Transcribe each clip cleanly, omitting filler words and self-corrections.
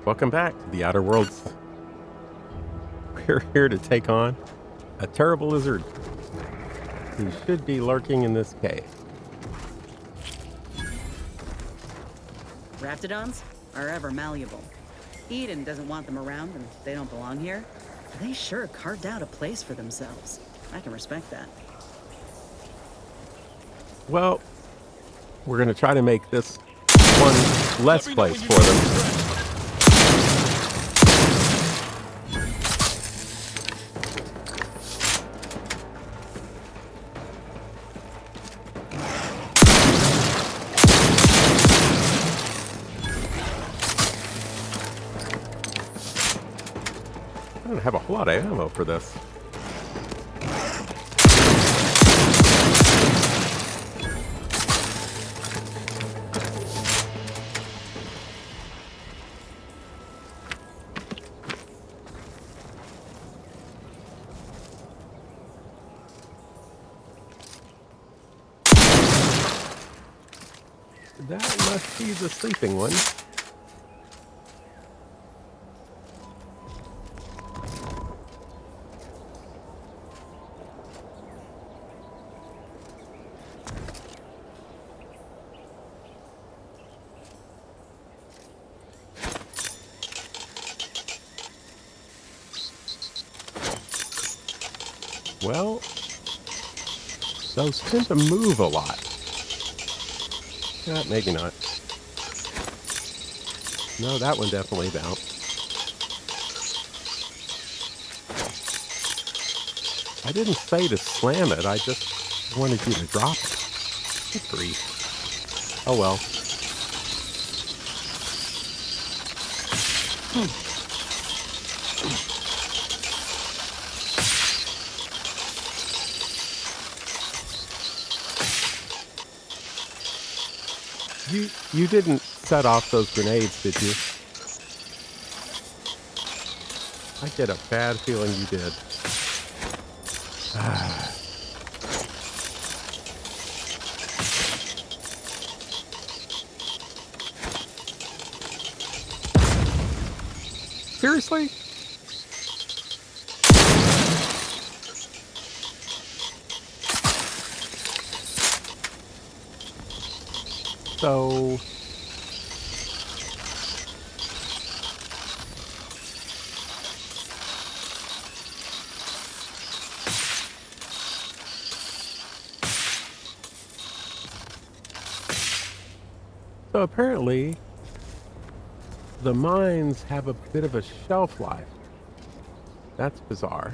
Welcome back to the Outer Worlds. We're here to take on a terrible lizard who should be lurking in this cave. Raptidons are ever malleable. Eden doesn't want them around and they don't belong here. They sure carved out a place for themselves. I can respect that. Well, we're going to try to make this one less place for them. I don't have a whole lot of ammo for this. That must be the sleeping one. Well, those tend to move a lot. Maybe not. No, that one definitely bounced. I didn't say to slam it, I just wanted you to drop it. Good grief. Oh well. You didn't set off those grenades, did you? I get a bad feeling you did. Seriously? So apparently the mines have a bit of a shelf life. That's bizarre.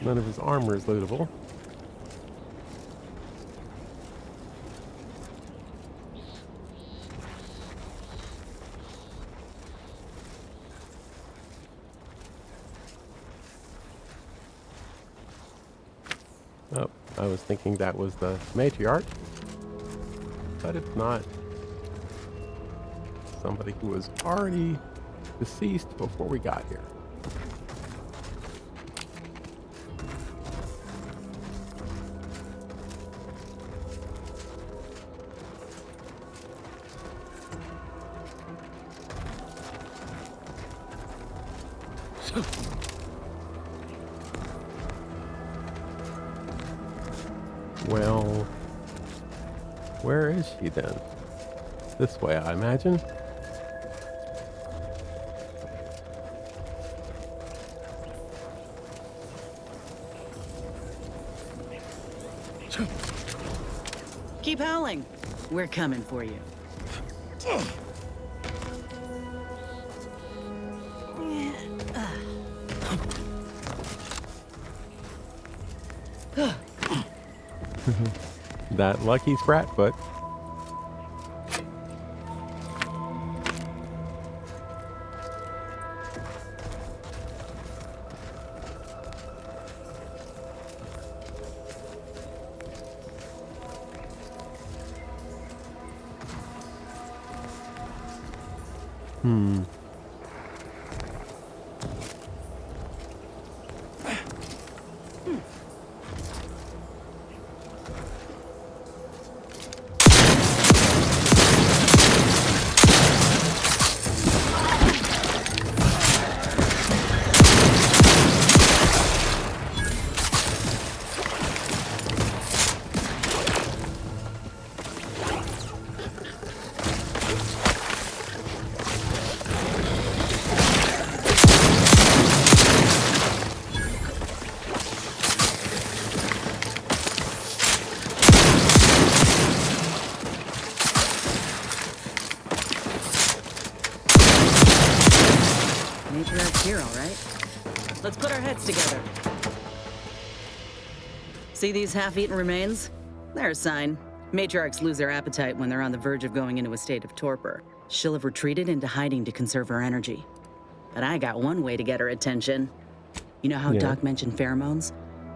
None of his armor is lootable. Oh, I was thinking that was the matriarch, but it's not. Somebody who was already deceased before we got here. Well, where is she then? This way, I imagine. Keep howling. We're coming for you. That lucky sprat foot. Matriarch's here, all right. Let's put our heads together. See these half-eaten remains? They're a sign. Matriarchs lose their appetite when they're on the verge of going into a state of torpor. She'll have retreated into hiding to conserve her energy. But I got one way to get her attention. You know how Doc mentioned pheromones?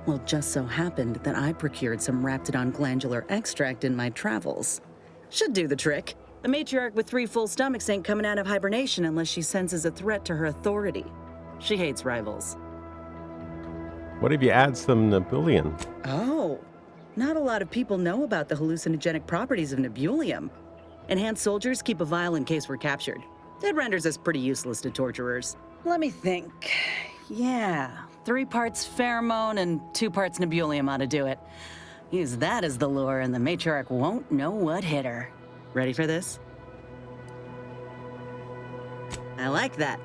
Well, it just so happened that I procured some Raptidon glandular extract in my travels. Should do the trick. A matriarch with 3 full stomachs ain't coming out of hibernation unless she senses a threat to her authority. She hates rivals. What if you add some Nebulian? Oh, not a lot of people know about the hallucinogenic properties of Nebulium. Enhanced soldiers keep a vial in case we're captured. It renders us pretty useless to torturers. Let me think. Yeah, 3 parts pheromone and 2 parts Nebulium ought to do it. Use that as the lure and the matriarch won't know what hit her. Ready for this? I like that.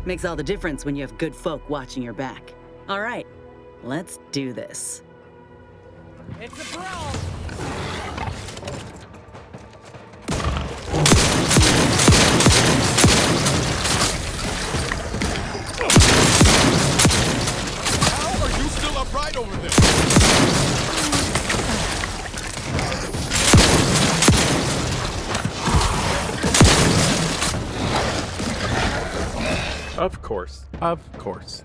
Makes all the difference when you have good folk watching your back. All right, let's do this. It's a brawl! How are you still upright over there? Of course. Of course.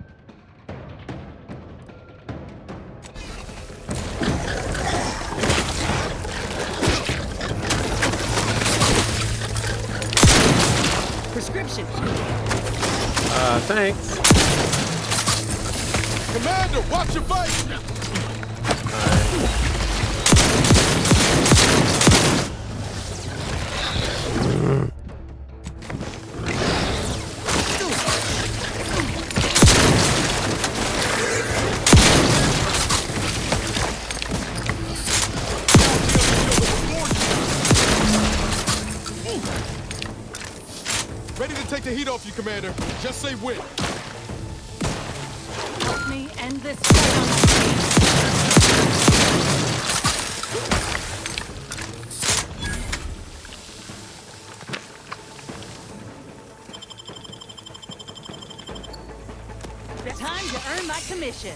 Prescription. Thanks. Commander, watch your back! Ready to take the heat off you, Commander. Just say when. Help me end this fight on my feet. Time to earn my commission.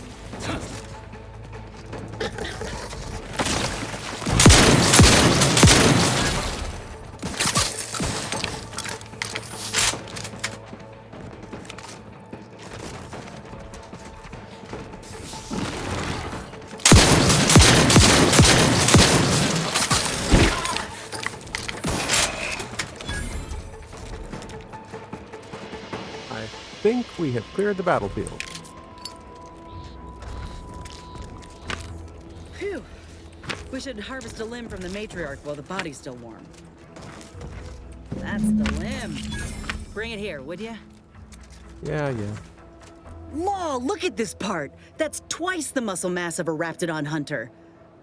I think we have cleared the battlefield. Phew. We should harvest a limb from the matriarch while the body's still warm. That's the limb. Bring it here, would ya? Yeah. Law, look at this part. That's twice the muscle mass of a Raptidon hunter.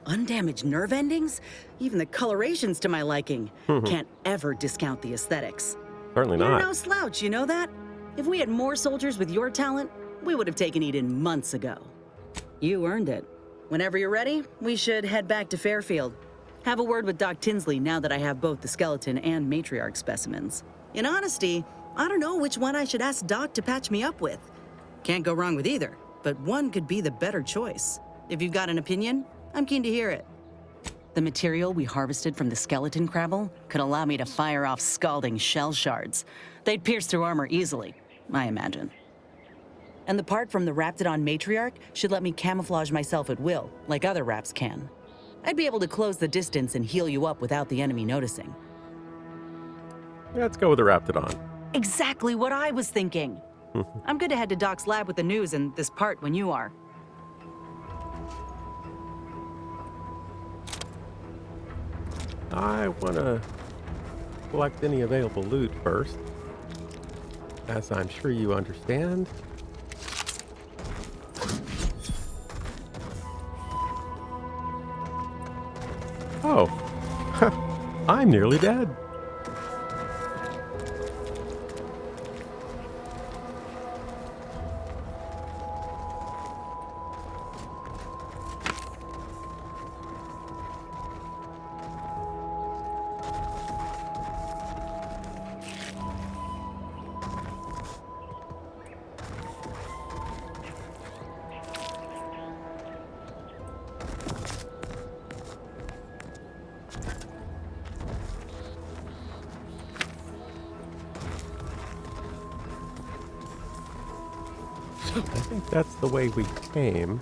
Undamaged nerve endings? Even the coloration's to my liking. Can't ever discount the aesthetics. Certainly You're not. no slouch, you know that? If we had more soldiers with your talent, we would have taken Eden months ago. You earned it. Whenever you're ready, we should head back to Fairfield. Have a word with Doc Tinsley now that I have both the skeleton and matriarch specimens. In honesty, I don't know which one I should ask Doc to patch me up with. Can't go wrong with either, but one could be the better choice. If you've got an opinion, I'm keen to hear it. The material we harvested from the skeleton crabble could allow me to fire off scalding shell shards. They'd pierce through armor easily, I imagine. And the part from the Raptidon matriarch should let me camouflage myself at will, like other Raps can. I'd be able to close the distance and heal you up without the enemy noticing. Let's go with the Raptidon. Exactly what I was thinking. I'm good to head to Doc's lab with the news and this part when you are. I want to collect any available loot first, as I'm sure you understand. Oh, I'm nearly dead. I think that's the way we came.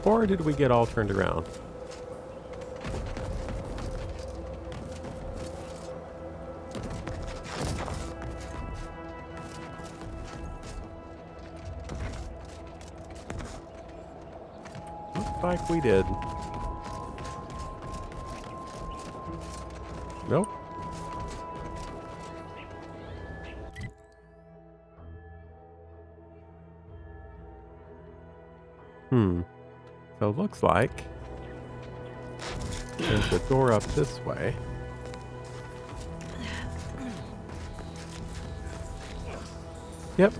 Or did we get all turned around? Looks like we did. Nope. So it looks like there's a door up this way. Yep.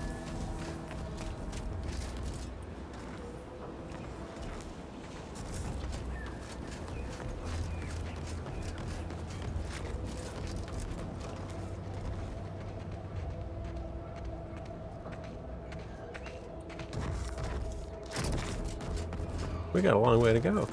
We got a long way to go.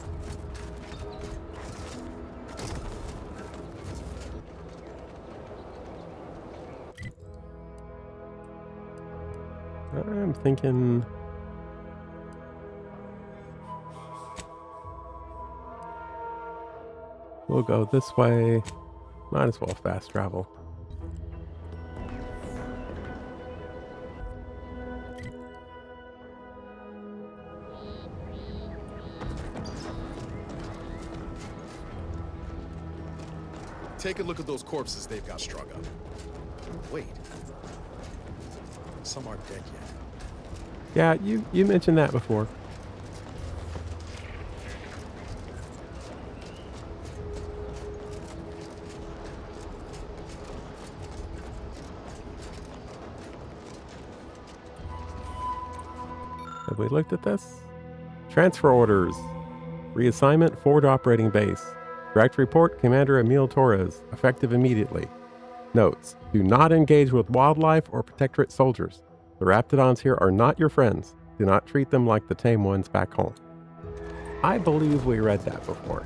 I'm thinking we'll go this way. Might as well fast travel. Take a look at those corpses they've got strung up. Wait. Some aren't dead yet. Yeah, you mentioned that before. Have we looked at this? Transfer orders. Reassignment forward operating base. Direct report, Commander Emil Torres. Effective immediately. Notes. Do not engage with wildlife or Protectorate soldiers. The Raptidons here are not your friends. Do not treat them like the tame ones back home. I believe we read that before.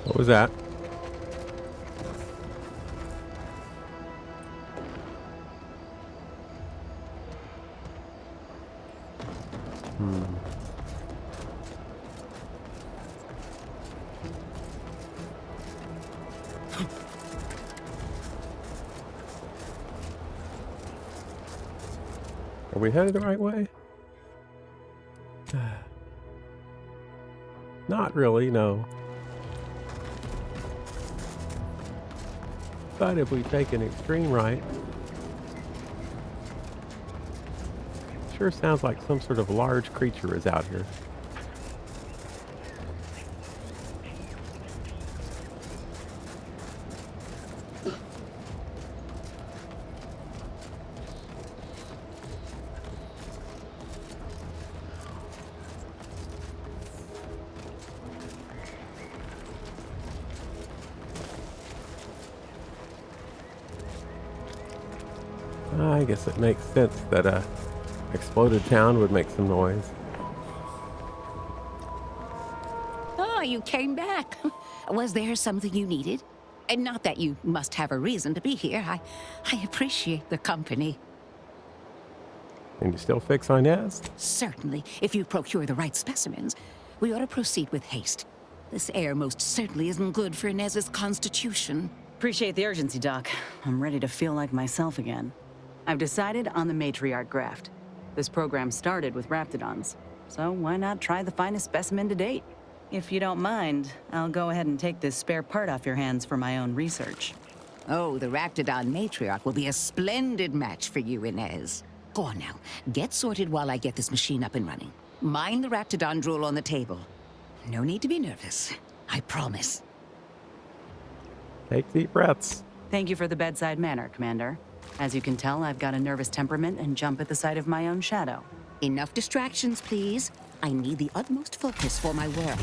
What was that? Are we headed the right way? Not really, no. But if we take an extreme right, sure sounds like some sort of large creature is out here. I guess it makes sense that a exploded town would make some noise. Oh, you came back. Was there something you needed? And not that you must have a reason to be here. I appreciate the company. Can you still fix Inez? Certainly, if you procure the right specimens, we ought to proceed with haste. This air most certainly isn't good for Inez's constitution. Appreciate the urgency, Doc. I'm ready to feel like myself again. I've decided on the matriarch graft. This program started with raptidons, so why not try the finest specimen to date? If you don't mind, I'll go ahead and take this spare part off your hands for my own research. Oh, the Raptidon matriarch will be a splendid match for you, Inez. Go on now, get sorted while I get this machine up and running. Mind the Raptidon drool on the table. No need to be nervous, I promise. Take deep breaths. Thank you for the bedside manner, Commander. As you can tell, I've got a nervous temperament and jump at the sight of my own shadow. Enough distractions, please. I need the utmost focus for my work.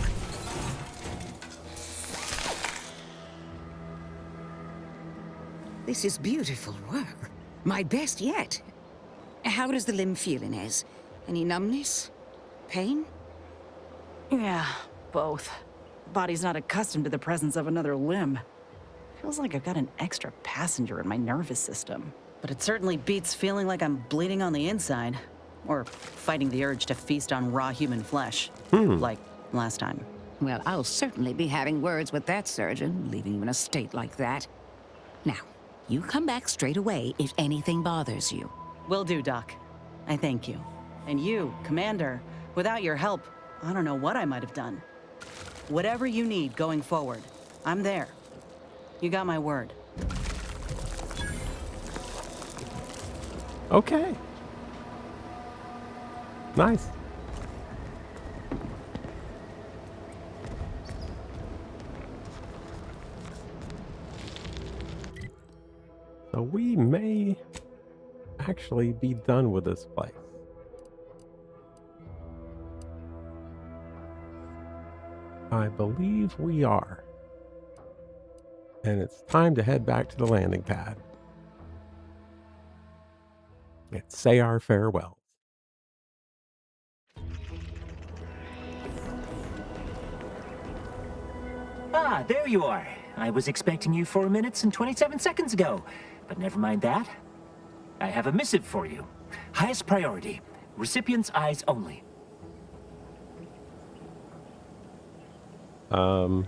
This is beautiful work. My best yet. How does the limb feel, Inez? Any numbness? Pain? Yeah, both. Body's not accustomed to the presence of another limb. Feels like I've got an extra passenger in my nervous system. But it certainly beats feeling like I'm bleeding on the inside. Or fighting the urge to feast on raw human flesh. Like last time. Well, I'll certainly be having words with that surgeon, leaving you in a state like that. Now, you come back straight away if anything bothers you. Will do, Doc. I thank you. And you, Commander, without your help, I don't know what I might have done. Whatever you need going forward, I'm there. You got my word. Okay. Nice. So we may actually be done with this place. I believe we are. And it's time to head back to the landing pad. And say our farewells. Ah, there you are. I was expecting you 4 minutes and 27 seconds ago. But never mind that. I have a missive for you. Highest priority. Recipient's eyes only. From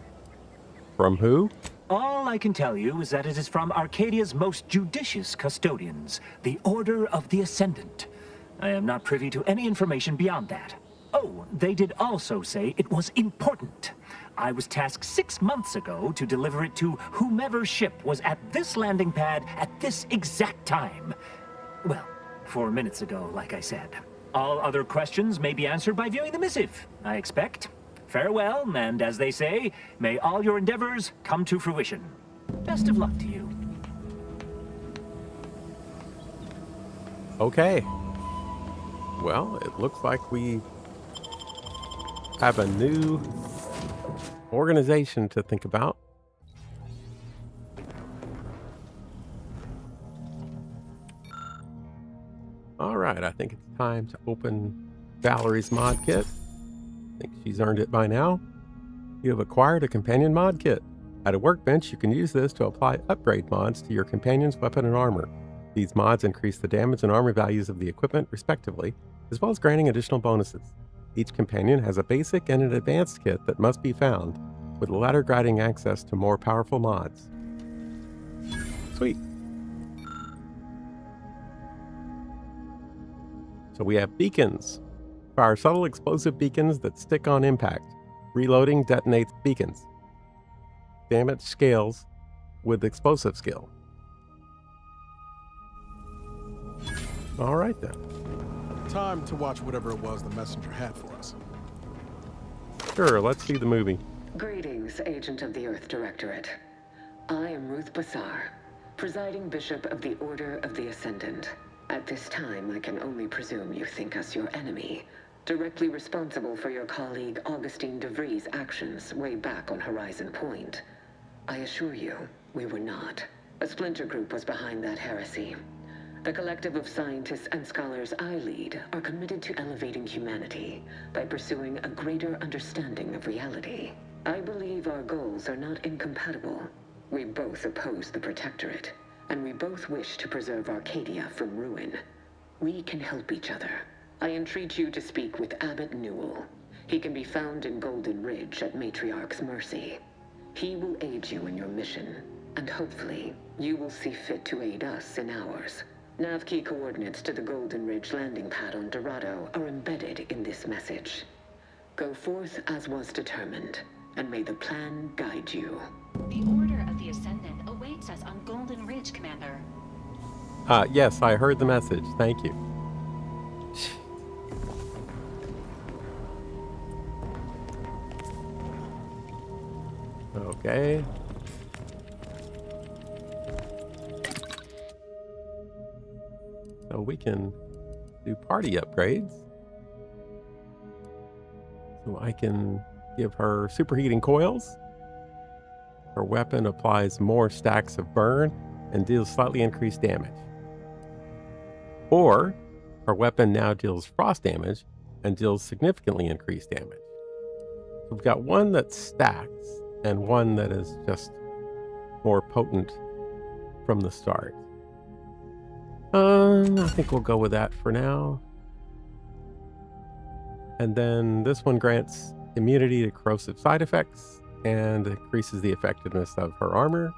who? All I can tell you is that it is from Arcadia's most judicious custodians, the Order of the Ascendant. I am not privy to any information beyond that. Oh, they did also say it was important. I was tasked 6 months ago to deliver it to whomever ship was at this landing pad at this exact time. Well, 4 minutes ago, like I said. All other questions may be answered by viewing the missive, I expect. Farewell, and as they say, may all your endeavors come to fruition. Best of luck to you. Okay. Well, it looks like we have a new organization to think about. All right, I think it's time to open Valerie's mod kit. I think she's earned it by now. You have acquired a companion mod kit. At a workbench, you can use this to apply upgrade mods to your companion's weapon and armor. These mods increase the damage and armor values of the equipment, respectively, as well as granting additional bonuses. Each companion has a basic and an advanced kit that must be found, with the latter granting access to more powerful mods. Sweet. So we have beacons. Fire subtle explosive beacons that stick on impact. Reloading detonates beacons. Damage scales with explosive skill. All right then. Time to watch whatever it was the messenger had for us. Sure, let's see the movie. Greetings, Agent of the Earth Directorate. I am Ruth Bassar, presiding Bishop of the Order of the Ascendant. At this time, I can only presume you think us your enemy, directly responsible for your colleague Augustine DeVries' actions way back on Horizon Point. I assure you, we were not. A splinter group was behind that heresy. The collective of scientists and scholars I lead are committed to elevating humanity by pursuing a greater understanding of reality. I believe our goals are not incompatible. We both oppose the Protectorate, and we both wish to preserve Arcadia from ruin. We can help each other. I entreat you to speak with Abbot Newell. He can be found in Golden Ridge at Matriarch's mercy. He will aid you in your mission, and hopefully, you will see fit to aid us in ours. Nav key coordinates to the Golden Ridge landing pad on Dorado are embedded in this message. Go forth as was determined, and may the plan guide you. The Order of the Ascendant awaits us on Golden Ridge, Commander. Yes, I heard the message. Thank you. Okay. So we can do party upgrades. So I can give her superheating coils. Her weapon applies more stacks of burn and deals slightly increased damage. Or her weapon now deals frost damage and deals significantly increased damage. So we've got one that stacks and one that is just more potent from the start. I think we'll go with that for now. And then this one grants immunity to corrosive side effects and increases the effectiveness of her armor,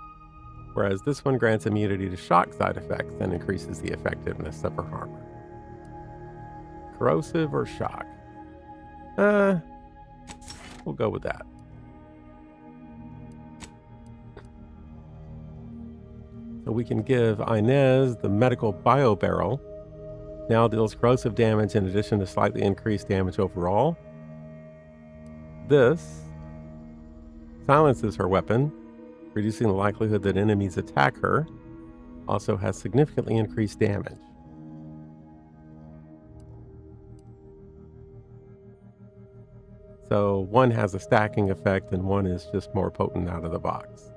whereas this one grants immunity to shock side effects and increases the effectiveness of her armor. Corrosive or shock? We'll go with that. So we can give Inez the medical bio barrel. Now deals corrosive damage in addition to slightly increased damage overall. This silences her weapon, reducing the likelihood that enemies attack her. Also has significantly increased damage. So one has a stacking effect and one is just more potent out of the box.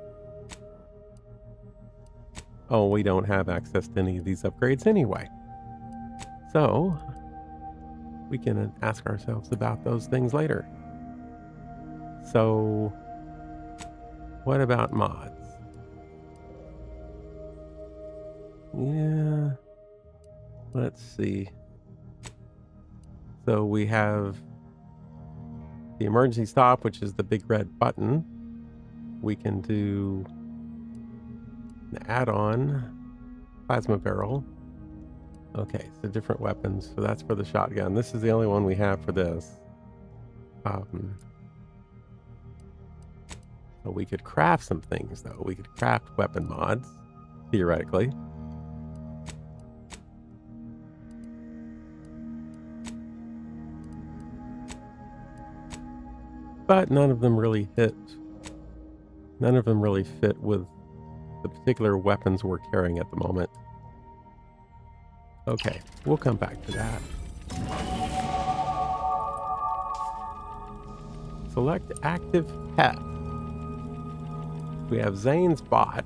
Oh, we don't have access to any of these upgrades anyway. So we can ask ourselves about those things later. So what about mods? Yeah, let's see. So we have the emergency stop, which is the big red button. We can do an add-on plasma barrel. Okay, so different weapons. So that's for the shotgun. This is the only one we have for this. So we could craft some things, though. We could craft weapon mods, theoretically. But none of them really hit. None of them really fit with the particular weapons we're carrying at the moment. Okay, we'll come back to that. Select active pet. We have Zane's bot.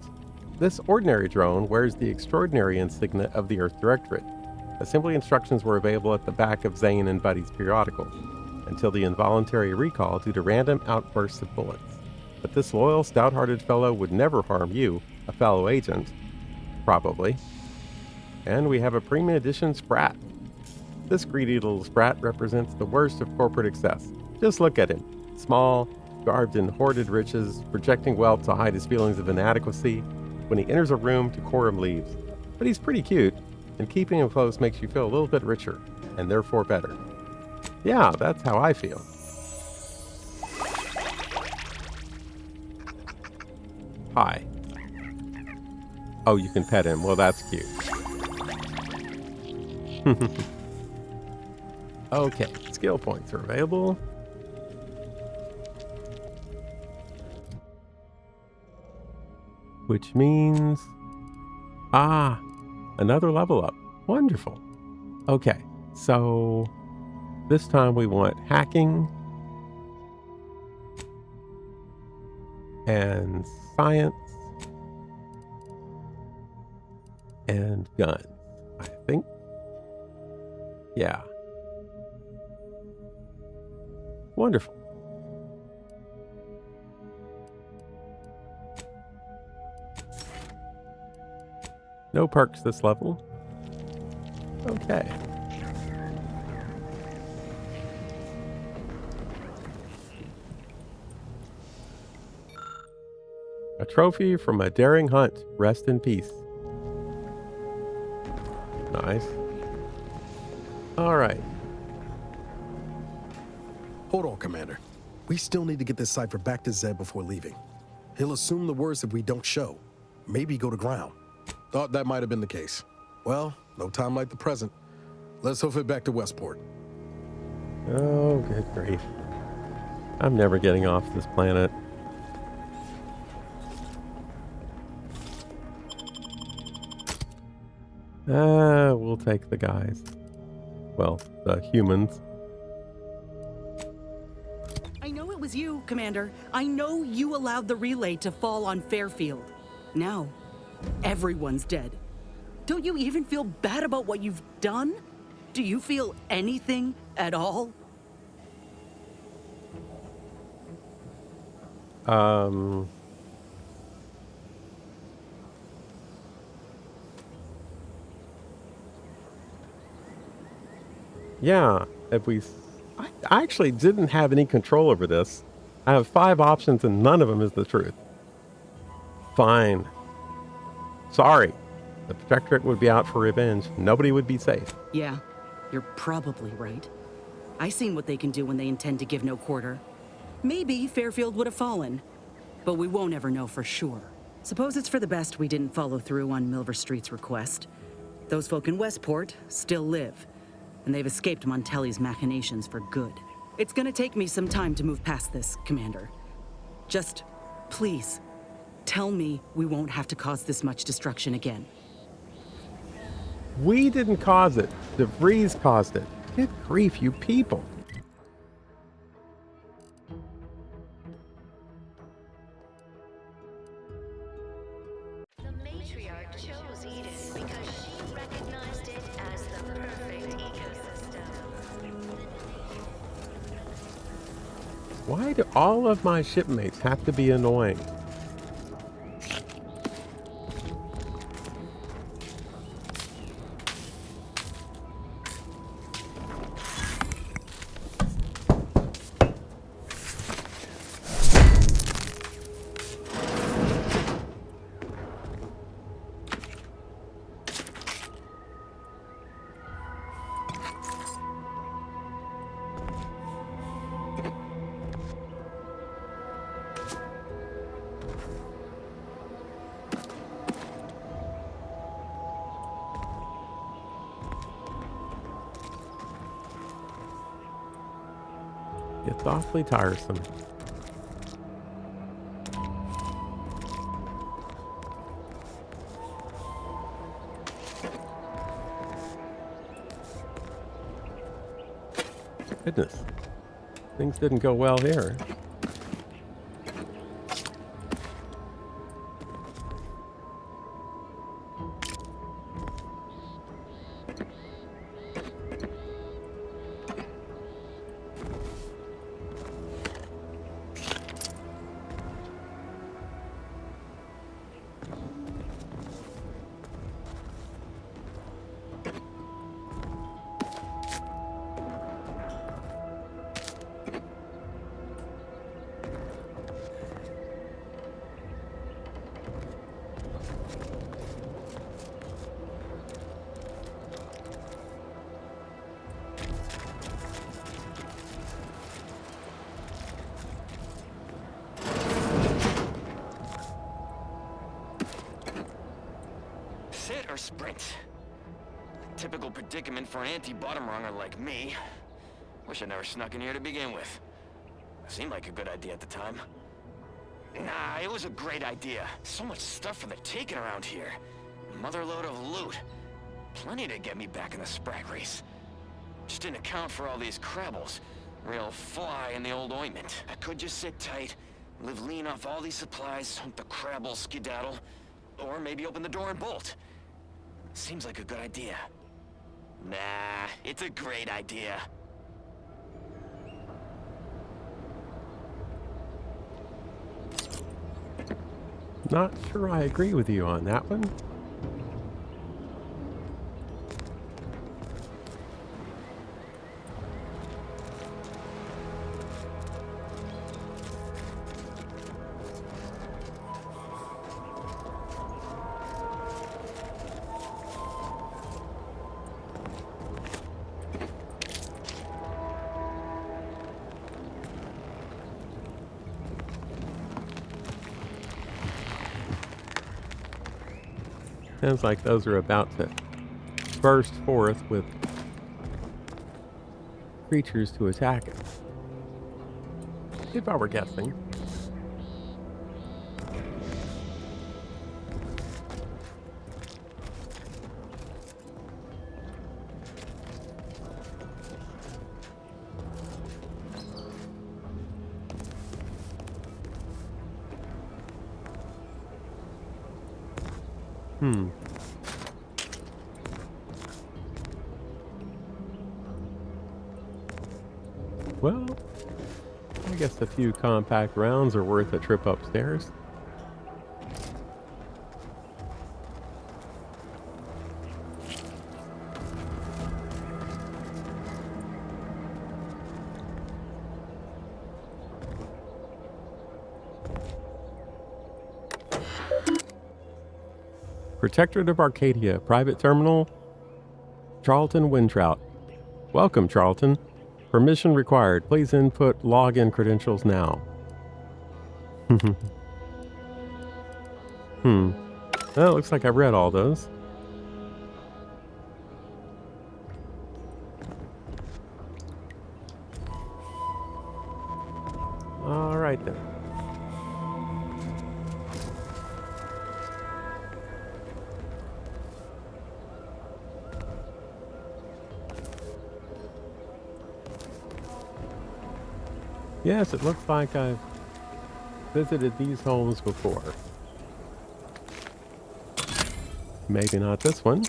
This ordinary drone wears the extraordinary insignia of the Earth Directorate. Assembly instructions were available at the back of Zane and Buddy's periodical, until the involuntary recall due to random outbursts of bullets. But this loyal, stout-hearted fellow would never harm you, a fellow agent. Probably. And we have a premium edition Sprat. This greedy little Sprat represents the worst of corporate excess. Just look at him. Small, garbed in hoarded riches, projecting wealth to hide his feelings of inadequacy. When he enters a room, decorum leaves. But he's pretty cute, and keeping him close makes you feel a little bit richer. and therefore better. Yeah, that's how I feel. Hi. Oh, you can pet him. Well, that's cute. Okay, skill points are available. Which means... Ah, another level up. Wonderful. Okay, so this time we want hacking and science and guns, I think. Yeah. Wonderful. No perks this level. Okay. A trophy from a daring hunt. Rest in peace. Nice. All right. Hold on, Commander. We still need to get this cipher back to Zed before leaving. He'll assume the worst if we don't show. Maybe go to ground. Thought that might have been the case. Well, no time like the present. Let's hoof it back to Westport. Oh, good grief. I'm never getting off this planet. We'll take the guys. Well, the humans. I know it was you, Commander. I know you allowed the relay to fall on Fairfield. Now, everyone's dead. Don't you even feel bad about what you've done? Do you feel anything at all? Yeah, if we... I actually didn't have any control over this. I have 5 options and none of them is the truth. Fine. Sorry. The Protectorate would be out for revenge. Nobody would be safe. Yeah, you're probably right. I seen what they can do when they intend to give no quarter. Maybe Fairfield would have fallen, but we won't ever know for sure. Suppose it's for the best we didn't follow through on Milver Street's request. Those folk in Westport still live, and they've escaped Montelli's machinations for good. It's gonna take me some time to move past this, Commander. Just, please, tell me we won't have to cause this much destruction again. We didn't cause it. DeVries caused it. Good grief, you people. The matriarch chose Eden because she recognized it as the perfect ecosystem. Why do all of my shipmates have to be annoying? It's awfully tiresome. Goodness. Things didn't go well here. our sprint. Typical predicament for an anti-bottom runger like me. Wish I never snuck in here to begin with. Seemed like a good idea at the time. Nah, it was a great idea. So much stuff for the taking around here. Motherload of loot. Plenty to get me back in the sprag race. Just didn't account for all these crabbles. Real fly in the old ointment. I could just sit tight, live lean off all these supplies, hope the crabbles skedaddle, or maybe open the door and bolt. Seems like a good idea. Nah, it's a great idea. Not sure I agree with you on that one. Sounds like those are about to burst forth with creatures to attack us. If I were guessing. Well, I guess a few compact rounds are worth a trip upstairs. Protectorate of Arcadia, private terminal, Charlton Wintrout. Welcome, Charlton. Permission required. Please input login credentials now. Well, it looks like I read all those. All right then. Yes, it looks like I've visited these homes before. Maybe not this one.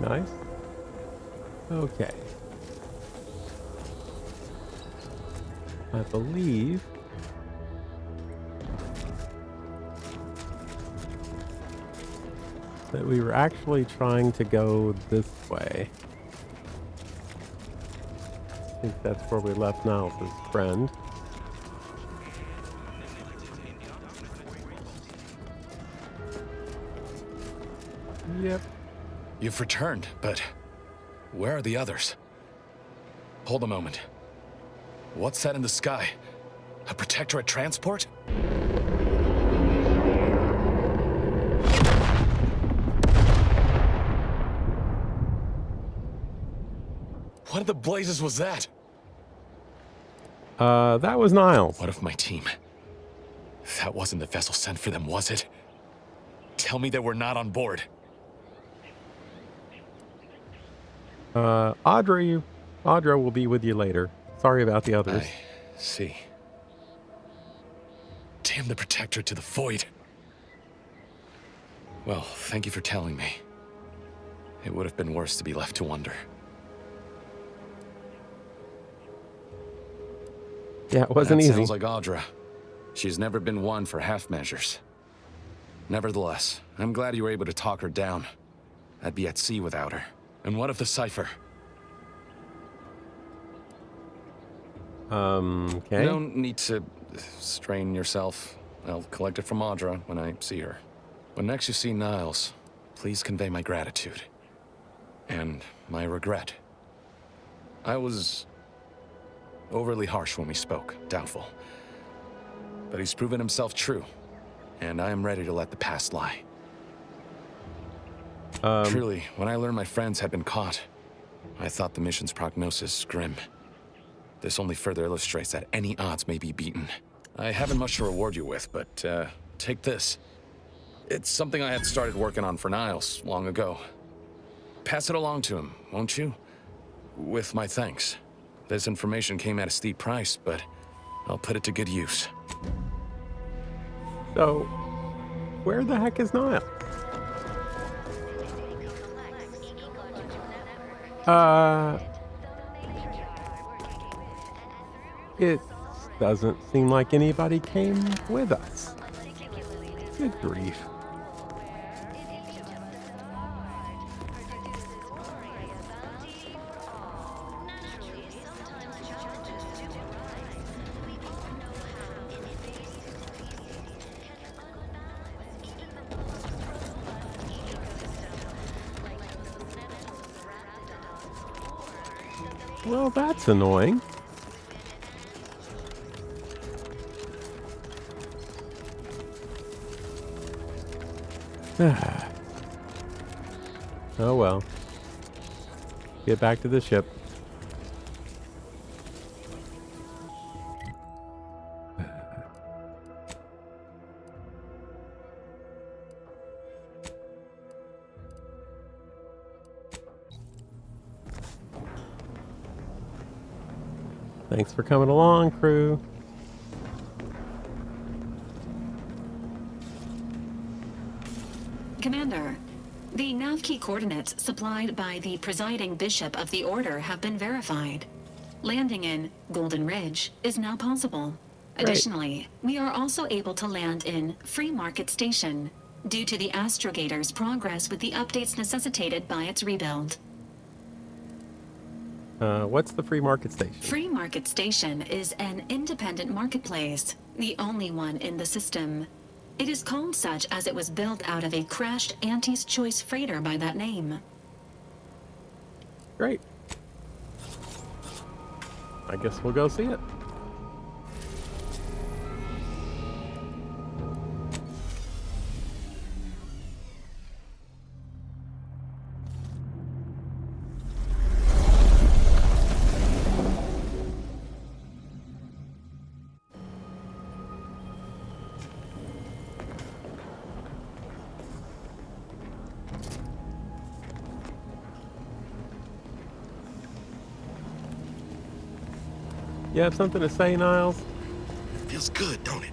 Nice. Okay. I believe that we were actually trying to go this way. I think that's where we left Niles' friend. Yep. You've returned, but where are the others? Hold a moment. What's that in the sky? A Protectorate transport? What in the blazes was that? That was Niles. What of my team? That wasn't the vessel sent for them, was it? Tell me they were not on board. Audra will be with you later. Sorry about the others. I see. Damn the Protectorate to the void. Well, thank you for telling me. It would have been worse to be left to wonder. Yeah, it wasn't easy. Sounds like Audra. She's never been one for half measures. Nevertheless, I'm glad you were able to talk her down. I'd be at sea without her. And what of the cipher? Okay. You don't need to strain yourself. I'll collect it from Audra when I see her. When next you see Niles, please convey my gratitude. And my regret. I was overly harsh when we spoke, doubtful. But he's proven himself true, and I am ready to let the past lie. Truly, when I learned my friends had been caught, I thought the mission's prognosis grim. This only further illustrates that any odds may be beaten. I haven't much to reward you with, but take this. It's something I had started working on for Niles long ago. Pass it along to him, won't you? With my thanks. This information came at a steep price, but I'll put it to good use. So, where the heck is Niles? It doesn't seem like anybody came with us. Good grief. Well, that's annoying. Oh well. Get back to the ship. Thanks for coming along, crew. Commander, the nav key coordinates supplied by the presiding bishop of the Order have been verified. Landing in Golden Ridge is now possible. Great. Additionally, we are also able to land in Free Market Station due to the Astrogator's progress with the updates necessitated by its rebuild. What's the free market station? Free Market Station is an independent marketplace, the only one in the system. It is called such as it was built out of a crashed Auntie's Choice freighter by that name. Great. I guess we'll go see it. You have something to say, Niles? Feels good, don't it?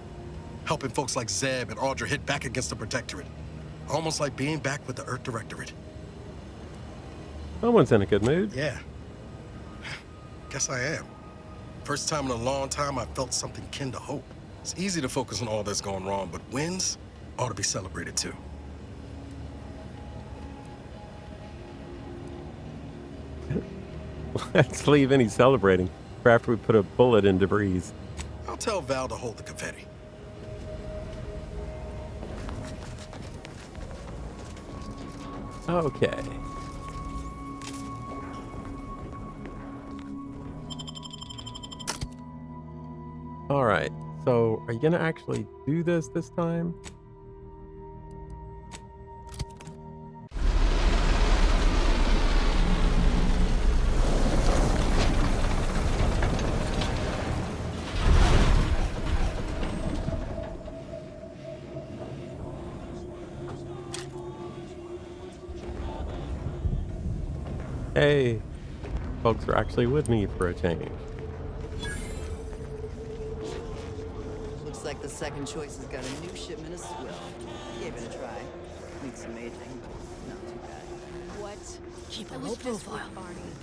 Helping folks like Zeb and Audra hit back against the Protectorate. Almost like being back with the Earth Directorate. Someone's in a good mood. Yeah. Guess I am. First time in a long time I felt something kin to hope. It's easy to focus on all that's going wrong, but wins ought to be celebrated too. Let's leave any celebrating for after we put a bullet in DeVries. I'll tell Val to hold the confetti. Okay. All right. So, are you gonna actually do this time? Hey, folks are actually with me for a change. Looks like the second choice has got a new shipment of swill. Gave it a try. Needs some aging, but not too bad. What? Keep a low profile.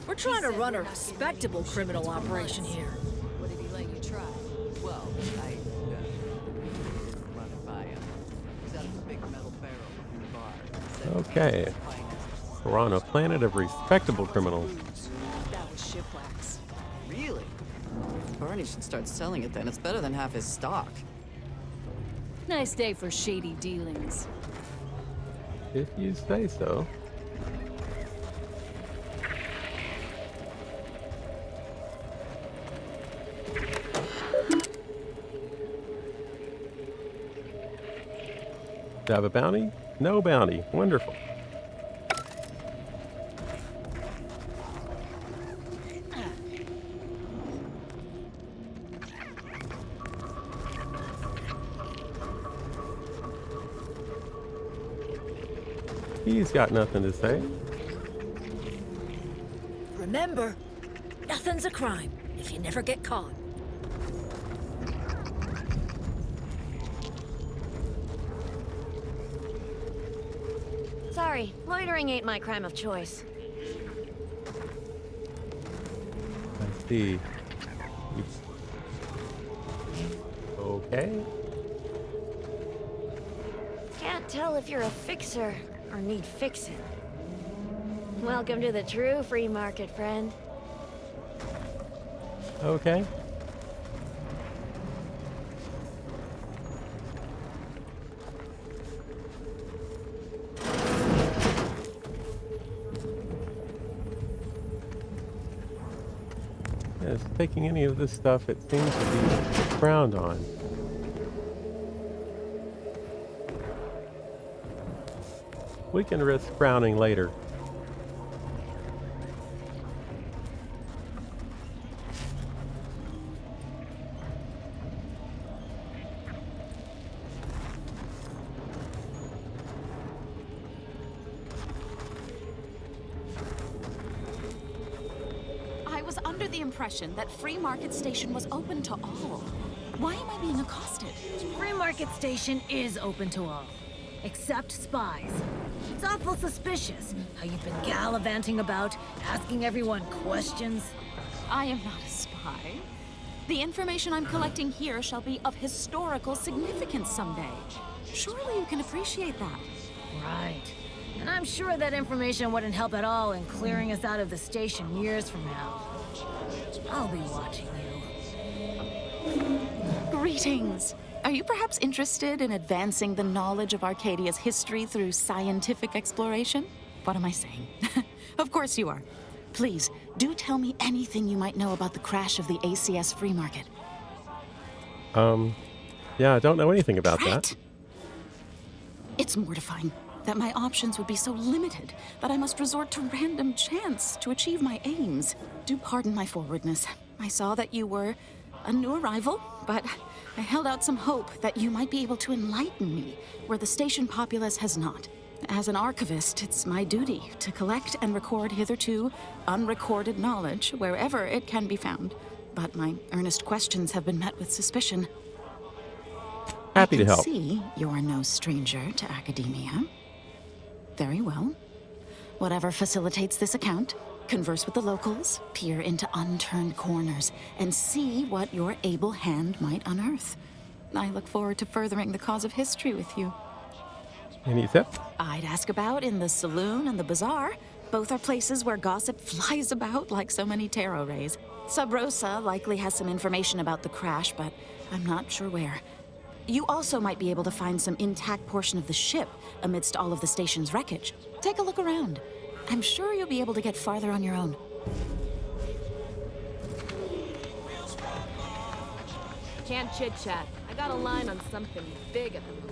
We're trying to run a respectable criminal operation here. What did he let you try? Well, I didn't run it by him. He's out of a big metal barrel in the bar. Okay. We're on a planet of respectable criminals. That was shipwrecks. Really? Barney should start selling it then. It's better than half his stock. Nice day for shady dealings. If you say so. Do I have a bounty? No bounty. Wonderful. He's got nothing to say. Remember, nothing's a crime if you never get caught. Sorry, loitering ain't my crime of choice. I see. Okay. Can't tell if you're a fixer or need fixing. Welcome to the true free market, friend. Okay. Yes, taking any of this stuff, it seems to be frowned on. We can risk frowning later. I was under the impression that Free Market Station was open to all. Why am I being accosted? Free Market Station is open to all, except spies. It's awful suspicious how you've been gallivanting about, asking everyone questions. I am not a spy. The information I'm collecting here shall be of historical significance someday. Surely you can appreciate that. Right. And I'm sure that information wouldn't help at all in clearing us out of the station years from now. I'll be watching you. Greetings. Are you perhaps interested in advancing the knowledge of Arcadia's history through scientific exploration? What am I saying? Of course you are. Please, do tell me anything you might know about the crash of the ACS Free Market. Yeah, I don't know anything about that. It's mortifying that my options would be so limited that I must resort to random chance to achieve my aims. Do pardon my forwardness. I saw that you were a new arrival, but I held out some hope that you might be able to enlighten me where the station populace has not. As an archivist, it's my duty to collect and record hitherto unrecorded knowledge wherever it can be found. But my earnest questions have been met with suspicion. Happy to I can help. see you're no stranger to academia. Very well. Whatever facilitates this account, converse with the locals, peer into unturned corners, and see what your able hand might unearth. I look forward to furthering the cause of history with you. Any tips? I'd ask about in the saloon and the bazaar. Both are places where gossip flies about like so many tarot rays. Sub Rosa likely has some information about the crash, but I'm not sure where. You also might be able to find some intact portion of the ship amidst all of the station's wreckage. Take a look around. I'm sure you'll be able to get farther on your own. Can't chit-chat. I got a line on something big at the moment.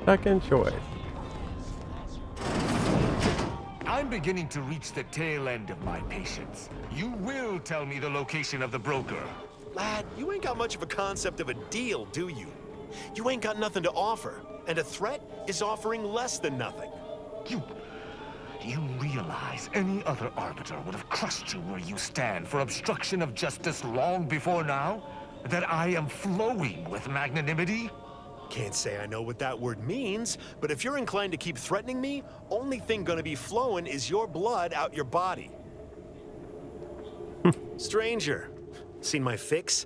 Second choice. I'm I'm beginning to reach the tail end of my patience. You will tell me the location of the broker. Lad, you ain't got much of a concept of a deal, do you? You ain't got nothing to offer, and a threat is offering less than nothing. You realize any other arbiter would have crushed you where you stand for obstruction of justice long before now? That I am flowing with magnanimity? Can't say I know what that word means, but if you're inclined to keep threatening me, only thing gonna be flowing is your blood out your body. Stranger, seen my fix?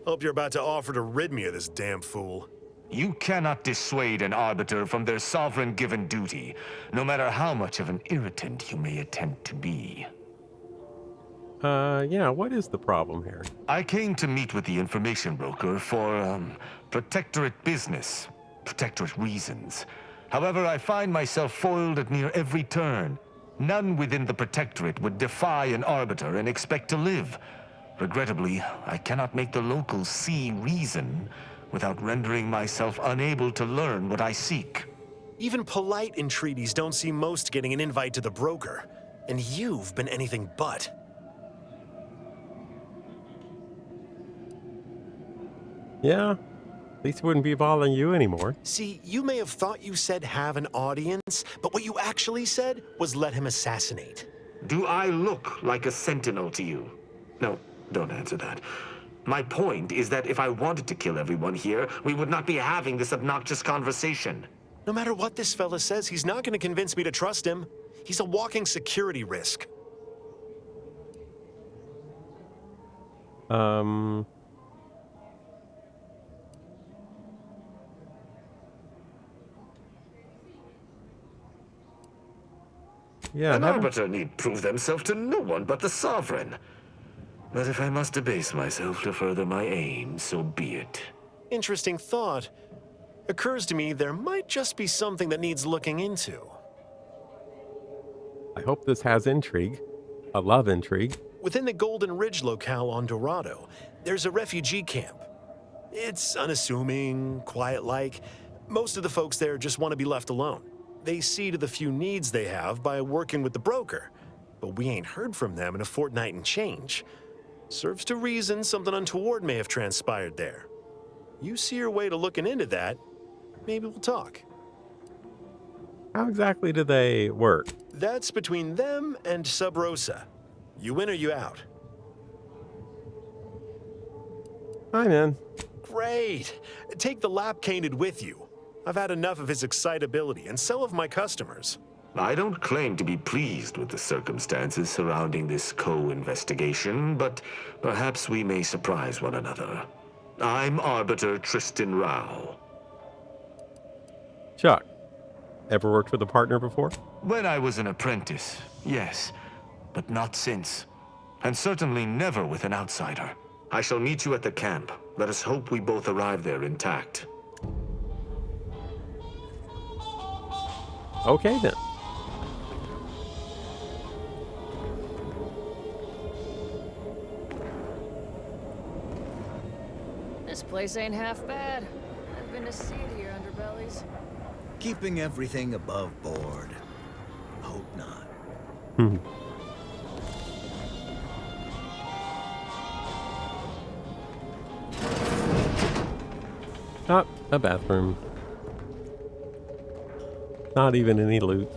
Hope you're about to offer to rid me of this damn fool. You cannot dissuade an arbiter from their sovereign-given duty, no matter how much of an irritant you may attempt to be. Yeah, what is the problem here? I came to meet with the information broker for, protectorate business, protectorate reasons. However, I find myself foiled at near every turn. None within the protectorate would defy an arbiter and expect to live. Regrettably, I cannot make the locals see reason without rendering myself unable to learn what I seek. Even polite entreaties don't see most getting an invite to the broker, and you've been anything but. Yeah, at least it wouldn't be bothering you anymore. See, you may have thought you said have an audience, but what you actually said was let him assassinate. Do I look like a sentinel to you? No, don't answer that. My point is that if I wanted to kill everyone here, we would not be having this obnoxious conversation. No matter what this fella says, he's not going to convince me to trust him. He's a walking security risk. Yeah, an arbiter need prove themselves to no one but the sovereign. But if I must debase myself to further my aim, so be it. Interesting thought. Occurs to me there might just be something that needs looking into. I hope this has intrigue. I love intrigue. Within the Golden Ridge locale on Dorado, there's a refugee camp. It's unassuming, quiet-like. Most of the folks there just want to be left alone. They see to the few needs they have by working with the broker, but we ain't heard from them in a fortnight and change. Serves to reason something untoward may have transpired there. You see your way to looking into that, maybe we'll talk. How exactly do they work? That's between them and Sub Rosa. You in or you out? I'm in. Great. Take the lap cainted with you. I've had enough of his excitability, and so have my customers. I don't claim to be pleased with the circumstances surrounding this co-investigation, but perhaps we may surprise one another. I'm Arbiter Tristan Rao. Chuck, ever worked with a partner before? When I was an apprentice, yes, but not since. And certainly never with an outsider. I shall meet you at the camp. Let us hope we both arrive there intact. Okay then. This place ain't half bad. I've been to see your underbellies. Keeping everything above board. Hope not. Oh, a bathroom. Not even any loot.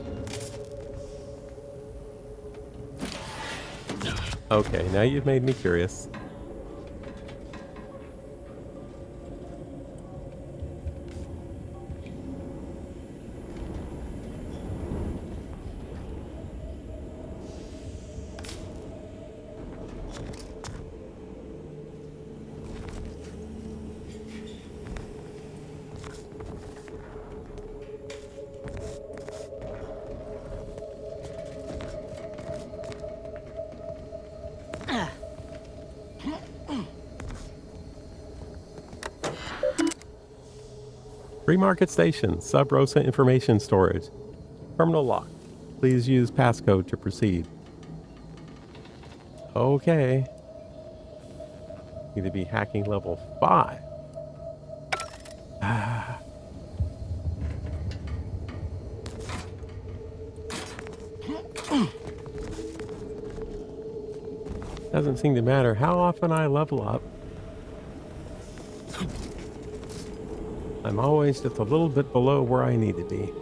Okay, now you've made me curious. Free Market Station, Sub Rosa Information Storage. Terminal locked. Please use passcode to proceed. Okay. Need to be hacking level 5. Doesn't seem to matter how often I level up. I'm always just a little bit below where I need to be.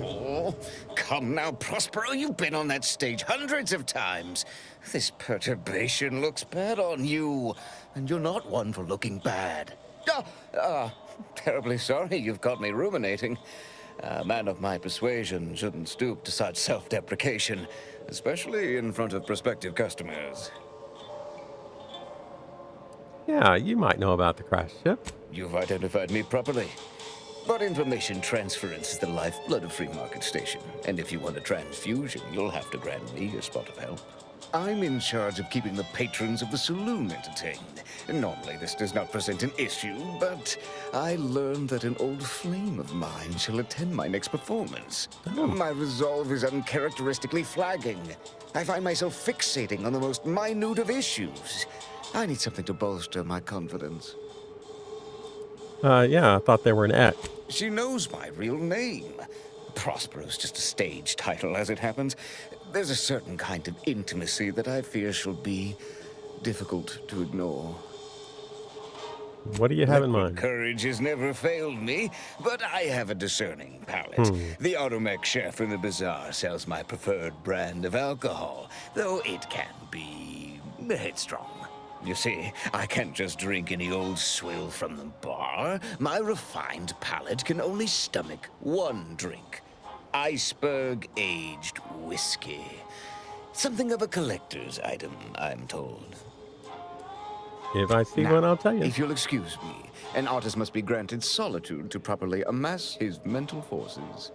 Oh, come now, Prospero, you've been on that stage hundreds of times. This perturbation looks bad on you, and you're not one for looking bad. Terribly sorry you've got me ruminating. A man of my persuasion shouldn't stoop to such self-deprecation, especially in front of prospective customers. Yeah, you might know about the crash ship. You've identified me properly. But information transference is the lifeblood of Free Market Station, and if you want a transfusion, you'll have to grant me a spot of help. I'm in charge of keeping the patrons of the saloon entertained. Normally this does not present an issue, but I learned that an old flame of mine shall attend my next performance. My resolve is uncharacteristically flagging. I find myself fixating on the most minute of issues. I need something to bolster my confidence. Yeah, I thought they were an X. She knows my real name. Prospero's just a stage title, as it happens. There's a certain kind of intimacy that I fear shall be difficult to ignore. What do you have in mind? Courage has never failed me, but I have a discerning palate. The automech chef in the bazaar sells my preferred brand of alcohol, though it can be headstrong. You see, I can't just drink any old swill from the bar. My refined palate can only stomach one drink. Iceberg-aged whiskey. Something of a collector's item, I'm told. If I see one, I'll tell you. If you'll excuse me, an artist must be granted solitude to properly amass his mental forces.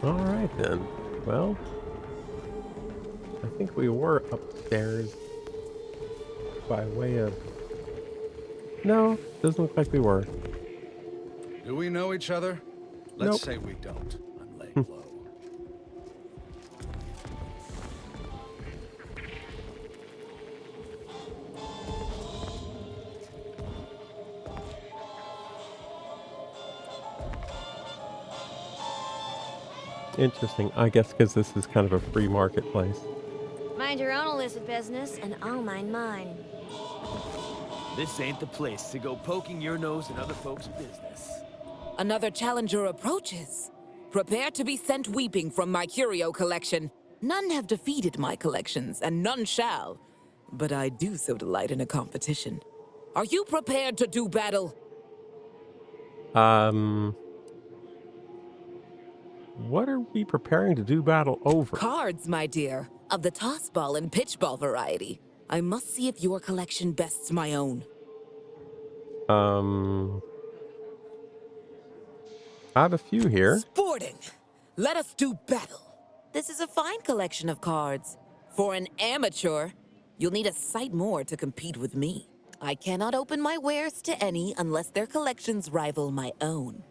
All right, then. Well, I think we were upstairs by way of... No, doesn't look like we were. Do we know each other? Let's Nope. say we don't. I'm laying low. Interesting. I guess because this is kind of a free marketplace. Mind your own illicit business, and I'll mind mine. This ain't the place to go poking your nose in other folks' business. Another challenger approaches. Prepare to be sent weeping from my curio collection. None have defeated my collections, and none shall. But I do so delight in a competition. Are you prepared to do battle? What are we preparing to do battle over? Cards, my dear, of the toss ball and pitch ball variety. I must see if your collection bests my own. I have a few here. Sporting! Let us do battle. This is a fine collection of cards. For an amateur, you'll need a sight more to compete with me. I cannot open my wares to any unless their collections rival my own.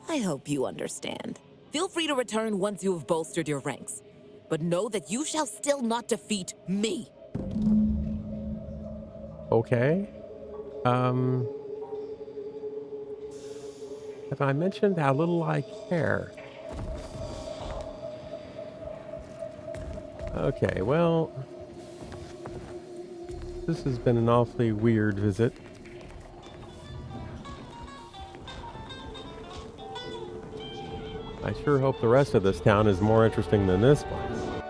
I hope you understand. Feel free to return once you have bolstered your ranks. But know that you shall still not defeat me. Okay. Have I mentioned how little I care? Okay, well, this has been an awfully weird visit. I sure hope the rest of this town is more interesting than this place.